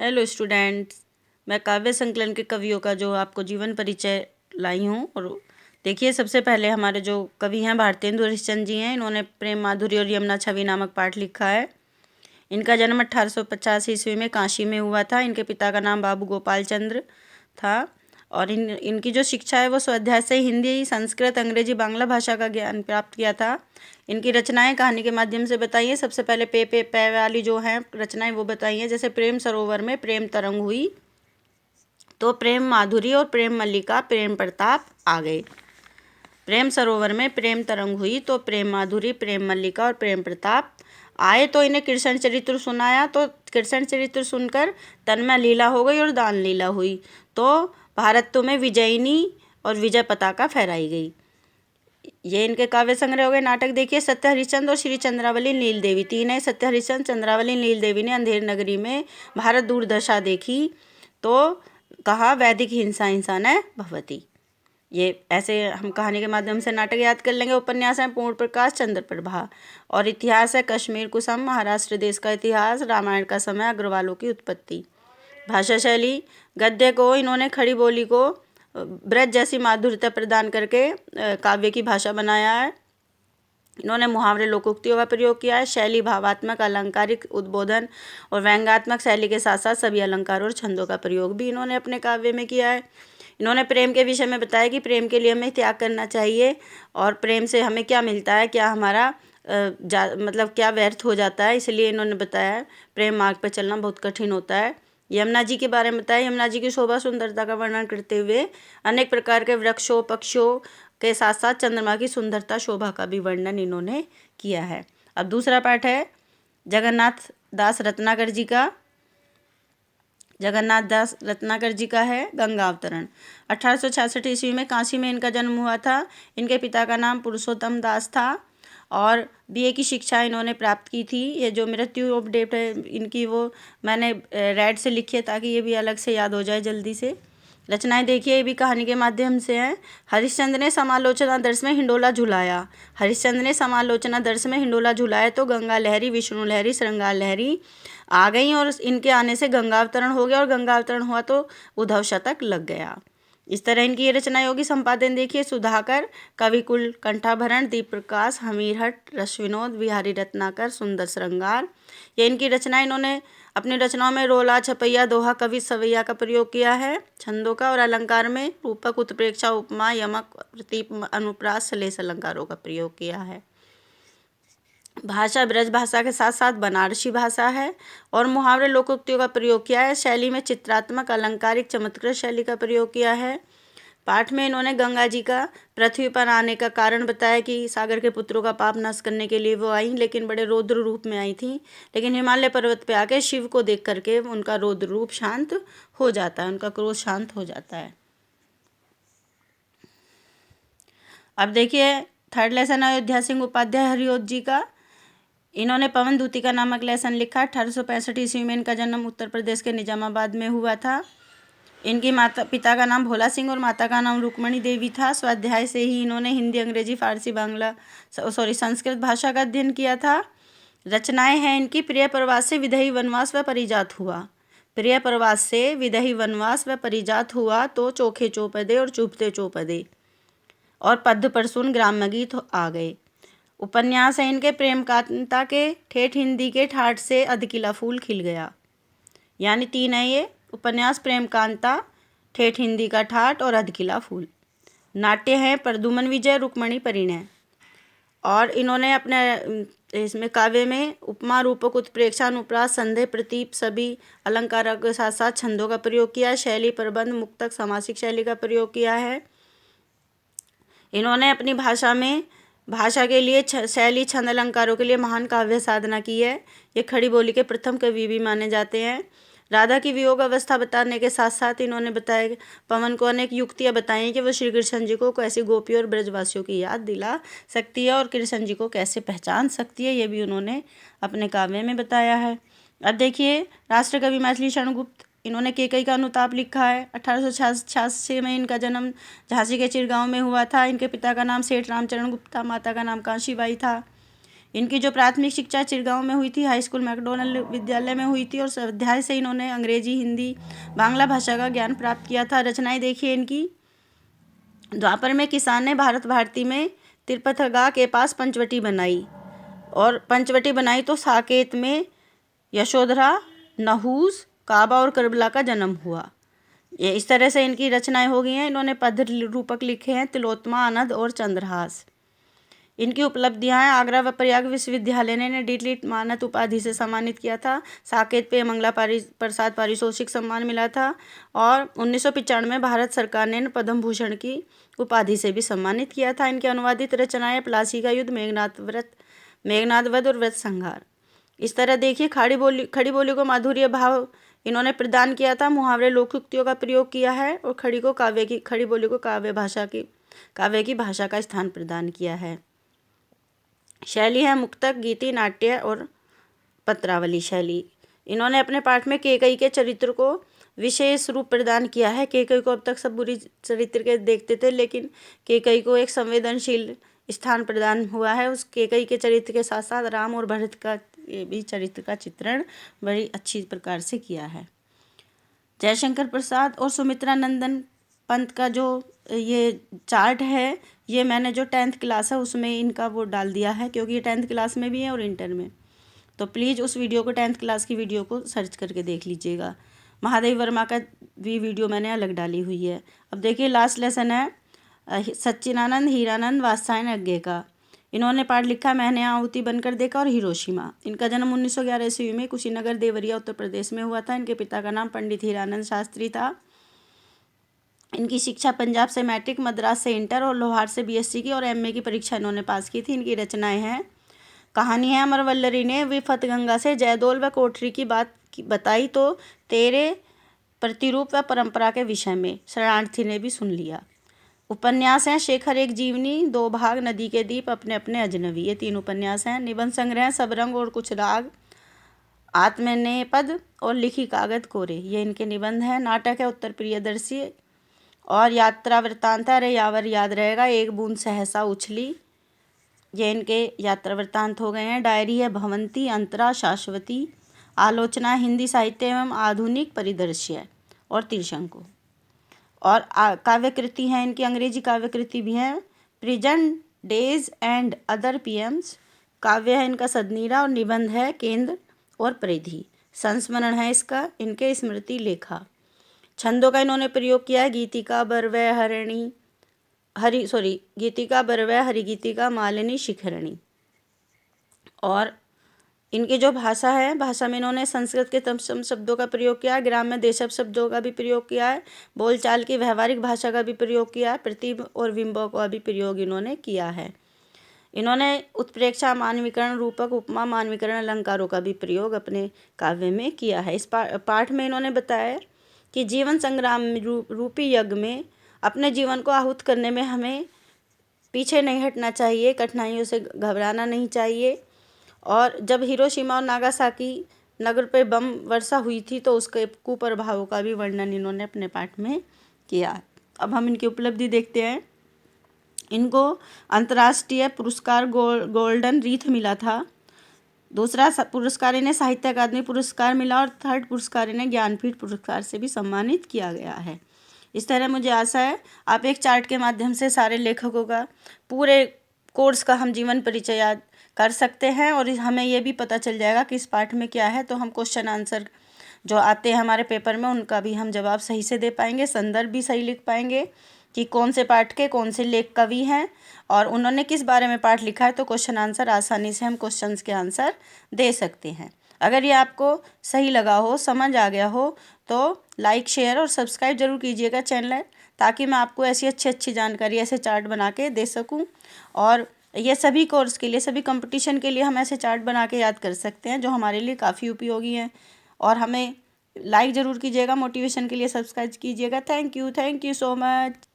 Hello students, मैं काव्य संकलन के कवियों का जो आपको जीवन परिचय लाई हूँ। और देखिए, सबसे पहले हमारे जो कवि हैं भारतेंदु हरिश्चंद्र जी हैं। इन्होंने प्रेम माधुरी और यमुना छवि नामक पाठ लिखा है। इनका जन्म 1850 ईस्वी में काशी में हुआ था। इनके पिता का नाम बाबू गोपाल चंद्र था। और इनकी जो शिक्षा है वो स्वाध्याय से हिंदी, संस्कृत, अंग्रेजी, बांग्ला भाषा का ज्ञान प्राप्त किया था। इनकी रचनाएं कहानी के माध्यम से बताइए। सबसे पहले पे वाली जो हैं रचनाएं वो बताइए। जैसे प्रेम सरोवर में प्रेम तरंग हुई तो प्रेम माधुरी और प्रेम मल्लिका प्रेम प्रताप आ गए। प्रेम सरोवर में प्रेम तरंग हुई तो प्रेम माधुरी, प्रेम मल्लिका और प्रेम प्रताप आए। तो इन्हें कृष्ण चरित्र सुनाया तो कृष्ण चरित्र सुनकर तन्मय लीला हो गई और दान लीला हुई। तो भारत में विजयिनी और विजय पताका फहराई गई। ये इनके काव्य संग्रह हो गए। नाटक देखिए, सत्य हरिश्चंद्र और श्री चंद्रावली नील देवी तीन है। सत्य हरिश्चंद्र, चंद्रावली नील देवी ने अंधेर नगरी में भारत दूरदशा देखी तो कहा वैदिक हिंसा हिंसा न भवती। ये ऐसे हम कहानी के माध्यम से नाटक याद कर लेंगे। उपन्यास है पूर्ण प्रकाश, चंद्र प्रभा। और इतिहास है कश्मीर कुसुम, महाराष्ट्र देश का इतिहास, रामायण का समय, अग्रवालों की उत्पत्ति। भाषा शैली, गद्य को इन्होंने खड़ी बोली को ब्रज जैसी माधुर्यता प्रदान करके काव्य की भाषा बनाया है। इन्होंने मुहावरे, लोकोक्तियों का प्रयोग किया है। शैली भावात्मक, अलंकारिक, उद्बोधन और व्यंग्यात्मक शैली के साथ साथ सभी अलंकारों और छंदों का प्रयोग भी इन्होंने अपने काव्य में किया है। इन्होंने प्रेम के विषय में बताया कि प्रेम के लिए हमें त्याग करना चाहिए और प्रेम से हमें क्या मिलता है, क्या हमारा मतलब क्या व्यर्थ हो जाता है। इसलिए इन्होंने बताया है प्रेम मार्ग पर चलना बहुत कठिन होता है। यमुना जी के बारे में बताया। यमुना जी की शोभा सुंदरता का वर्णन करते हुए अनेक प्रकार के वृक्षों, पक्षियों के साथ साथ चंद्रमा की सुंदरता, शोभा का भी वर्णन इन्होंने किया है। अब दूसरा पाठ है जगन्नाथ दास रत्नाकर जी का। जगन्नाथ दास रत्नाकर जी का है गंगा अवतरण। 1866 ईस्वी में काशी में इनका जन्म हुआ था। इनके पिता का नाम पुरुषोत्तम दास था और बीए की शिक्षा इन्होंने प्राप्त की थी। ये जो मृत्यु ऑफ डेट है इनकी वो मैंने रेड से लिखी है ताकि ये भी अलग से याद हो जाए जल्दी से। रचनाएं देखिए, ये भी कहानी के माध्यम से हैं। हरिश्चंद्र ने समालोचना दर्श में हिंडोला झुलाया। हरिश्चंद्र ने समालोचना दर्श में हिंडोला झुलाया तो गंगा लहरी, विष्णु लहरी, श्रृंगार लहरी आ गई और इनके आने से गंगावतरण हो गया और गंगावतरण हुआ तो उद्धव शतक लग गया। इस तरह इनकी ये रचनाएं होगी। संपादन देखिए, सुधाकर, कविकुल, कंठाभरण, दीप प्रकाश, हमीरहट, रस विनोद, बिहारी रत्नाकर, सुंदर श्रृंगार। ये इनकी रचनाएं इन्होंने अपनी रचनाओं में रोला, छपैया, दोहा, कवि, सवैया का प्रयोग किया है। छंदों का और अलंकार में रूपक, उत्प्रेक्षा, उपमा, यमक, प्रतीप, अनुप्रास, सलेस अलंकारों का प्रयोग किया है। भाषा ब्रज भाषा के साथ साथ बनारसी भाषा है और मुहावरे, लोकोक्तियों का प्रयोग किया है। शैली में चित्रात्मक, अलंकारिक, चमत्कृत शैली का प्रयोग किया है। पाठ में इन्होंने गंगा जी का पृथ्वी पर आने का कारण बताया कि सागर के पुत्रों का पाप नष्ट करने के लिए वो आई, लेकिन बड़े रौद्र रूप में आई थी। लेकिन हिमालय पर्वत पे आके शिव को देख करके उनका रौद्र रूप शांत हो जाता है, उनका क्रोध शांत हो जाता है। अब देखिए, थर्ड लेसन अयोध्या सिंह उपाध्याय हरिओत जी का। इन्होंने पवन दूतिका नामक लेसन लिखा। 1865 ईस्वी में इनका जन्म उत्तर प्रदेश के निजामाबाद में हुआ था। इनकी माता पिता का नाम भोला सिंह और माता का नाम रुक्मणी देवी था। स्वाध्याय से ही इन्होंने हिंदी, अंग्रेजी, फारसी, बांग्ला संस्कृत भाषा का अध्ययन किया था। रचनाएं हैं इनकी प्रिय प्रवास से विदेही वनवास व परिजात हुआ। प्रिय प्रवास से विदेही वनवास व परिजात हुआ तो चोखे चौपदे और चुभते चौपदे और पद्य परसून ग्राम्य गीत आ गए। उपन्यास है इनके प्रेम कांता के ठेठ हिंदी के ठाठ से अधकिला फूल खिल गया। यानी तीन है ये उपन्यास, प्रेम कांता, ठेठ हिंदी का ठाठ और अधकिला फूल। नाट्य हैं प्रद्युमन विजय, रुक्मणी परिणय। और इन्होंने अपने इसमें काव्य में उपमा, रूपक, उत्प्रेक्षा, अनुप्रास, संदेह, प्रतीप सभी अलंकारों के साथ साथ छंदों का प्रयोग किया है। शैली प्रबंध, मुक्तक, सामासिक शैली का प्रयोग किया है। इन्होंने अपनी भाषा में भाषा के लिए शैली, छंद, अलंकारों के लिए महान काव्य साधना की है। ये खड़ी बोली के प्रथम कवि भी माने जाते हैं। राधा की वियोग अवस्था बताने के साथ साथ इन्होंने बताया पवन को अनेक युक्तियाँ बताई कि वो श्री कृष्ण जी को कैसे गोपियों और ब्रजवासियों की याद दिला सकती है और कृष्ण जी को कैसे पहचान सकती है, ये भी उन्होंने अपने काव्य में बताया है। अब देखिए, राष्ट्रकवि मैथिली शरणगुप्त, इन्होंने केकई का अनुताप लिखा है। 1886 में इनका जन्म झांसी के चिरगांव में हुआ था। इनके पिता का नाम सेठ रामचरण गुप्ता, माता का नाम काशीबाई था। इनकी जो प्राथमिक शिक्षा चिरगांव में हुई थी, हाई स्कूल मैकडोनल्ड विद्यालय में हुई थी और स्वाध्याय से इन्होंने अंग्रेजी, हिंदी, बांग्ला भाषा का ज्ञान प्राप्त किया था। रचनाएं देखिए इनकी। द्वापर में किसान ने भारत भारती में तिरुपतगा के पास पंचवटी बनाई, और पंचवटी बनाई तो साकेत में यशोधरा, नहूस, काबा और करबला का जन्म हुआ। ये इस तरह से इनकी रचनाएं हो गई हैं। इन्होंने पद रूपक लिखे हैं तिलोत्तमा, अनद और चंद्रहास। इनकी उपलब्धियां हैं, आगरा व प्रयाग विश्वविद्यालय ने डीलिट मानद उपाधि से सम्मानित किया था। साकेत पे मंगला प्रसाद पारितोषिक सम्मान मिला था, और 1995 में भारत सरकार ने पद्म भूषण की उपाधि से भी सम्मानित किया था। इनकी अनुवादित रचनाएं प्लासी का युद्ध, मेघनाद वध और व्रत संहार। इस तरह देखिए, खड़ी बोली को माधुर्य भाव इन्होंने प्रदान किया था। मुहावरे, लोकोक्तियों का प्रयोग किया है, और खड़ी बोली को काव्य की भाषा का स्थान प्रदान किया है। शैली है मुक्तक, गीति, नाट्य और पत्रावली शैली। इन्होंने अपने पाठ में केकई के चरित्र को विशेष रूप प्रदान किया है। केकई को अब तक सब बुरी चरित्र के देखते थे, लेकिन केकई को एक संवेदनशील स्थान प्रदान हुआ है। उस केकई के चरित्र के साथ साथ राम और भरत का भी चरित्र का चित्रण बड़ी अच्छी प्रकार से किया है। जयशंकर प्रसाद और सुमित्रा नंदन पंत का जो ये चार्ट है, ये मैंने जो 10th क्लास है उसमें इनका वो डाल दिया है, क्योंकि ये 10th क्लास में भी है और इंटर में। तो प्लीज़ उस वीडियो को 10th क्लास की वीडियो को सर्च करके देख लीजिएगा। महादेव वर्मा का भी वीडियो मैंने अलग डाली हुई है। अब देखिए, लास्ट लेसन है सच्चिदानंद हीरानंद वात्स्यायन अज्ञे का। इन्होंने पाठ लिखा मैंने आहुति बनकर देखा और हिरोशिमा। इनका जन्म 1911 ईस्वी में कुशीनगर, देवरिया, उत्तर प्रदेश में हुआ था। इनके पिता का नाम पंडित हीरानंद शास्त्री था। इनकी शिक्षा पंजाब से मैट्रिक, मद्रास से इंटर और लोहार से बीएससी की और एमए की परीक्षा इन्होंने पास की थी। इनकी रचनाएं हैं, कहानी है अमर वल्लरी ने विफत गंगा से जयदोल व कोठरी की बात बताई तो तेरे प्रतिरूप व परंपरा के विषय में शरणार्थी ने भी सुन लिया। उपन्यास हैं शेखर एक जीवनी, 2 भाग, नदी के दीप, अपने अपने अजनबी। ये 3 उपन्यास हैं। निबंध संग्रह सब रंग और कुछ राग, आत्मनेपद और लिखी कागज कोरे, ये इनके निबंध हैं। नाटक है उत्तर प्रियदर्शी, और यात्रा वृत्तांत है अरे यावर याद रहेगा, एक बूंद सहसा उछली, ये इनके यात्रा वृत्तांत हो गए हैं। डायरी है भवंती, अंतरा, शाश्वती। आलोचना हिंदी साहित्य एवं आधुनिक परिदृश्य और त्रिशंकु। और काव्यकृति हैं इनकी, अंग्रेजी काव्यकृति भी हैं, present days and other PM's. काव्य है इनका सदनीरा, और निबंध है केंद्र और परिधि। संस्मरण है इसका इनके स्मृति लेखा। छंदों का इन्होंने प्रयोग किया है, गीतिका, बरवै, हरिगीतिका, मालिनी, शिखरणी। और इनकी जो भाषा है, भाषा में इन्होंने संस्कृत के तत्सम शब्दों का प्रयोग किया है, ग्राम्य देशज शब्दों का भी प्रयोग किया है, बोलचाल की व्यवहारिक भाषा का भी प्रयोग किया है, प्रतिब और विंबों का भी प्रयोग इन्होंने किया है। इन्होंने उत्प्रेक्षा, मानवीकरण, रूपक, उपमा, मानवीकरण, अलंकारों का भी प्रयोग अपने काव्य में किया है। इस पाठ में इन्होंने बताया कि जीवन संग्राम रूपी यज्ञ में अपने जीवन को आहूत करने में हमें पीछे नहीं हटना चाहिए, कठिनाइयों से घबराना नहीं चाहिए। और जब हिरोशिमा और नागासाकी नगर पर बम वर्षा हुई थी तो उसके कुप्रभावों का भी वर्णन इन्होंने अपने पाठ में किया। अब हम इनकी उपलब्धि देखते हैं। इनको अंतर्राष्ट्रीय पुरस्कार गोल्डन रीथ मिला था। दूसरा पुरस्कार इन्हें साहित्य अकादमी पुरस्कार मिला, और 3rd पुरस्कार इन्हें ज्ञानपीठ पुरस्कार से भी सम्मानित किया गया है। इस तरह मुझे आशा है आप एक चार्ट के माध्यम से सारे लेखकों का पूरे कोर्स का हम जीवन परिचय याद कर सकते हैं, और हमें ये भी पता चल जाएगा कि इस पाठ में क्या है। तो हम क्वेश्चन आंसर जो आते हैं हमारे पेपर में उनका भी हम जवाब सही से दे पाएंगे, संदर्भ भी सही लिख पाएंगे कि कौन से पाठ के कौन से लेख कवि हैं और उन्होंने किस बारे में पाठ लिखा है। तो क्वेश्चन आंसर आसानी से हम क्वेश्चंस के आंसर दे सकते हैं। अगर ये आपको सही लगा हो, समझ आ गया हो, तो लाइक, शेयर और सब्सक्राइब जरूर कीजिएगा चैनल, ताकि मैं आपको ऐसी अच्छी जानकारी, ऐसे चार्ट बना के दे सकूं। और ये सभी कोर्स के लिए, सभी कंपटीशन के लिए हम ऐसे चार्ट बना के याद कर सकते हैं, जो हमारे लिए काफ़ी उपयोगी हैं। और हमें लाइक ज़रूर कीजिएगा, मोटिवेशन के लिए सब्सक्राइब कीजिएगा। Thank you so much.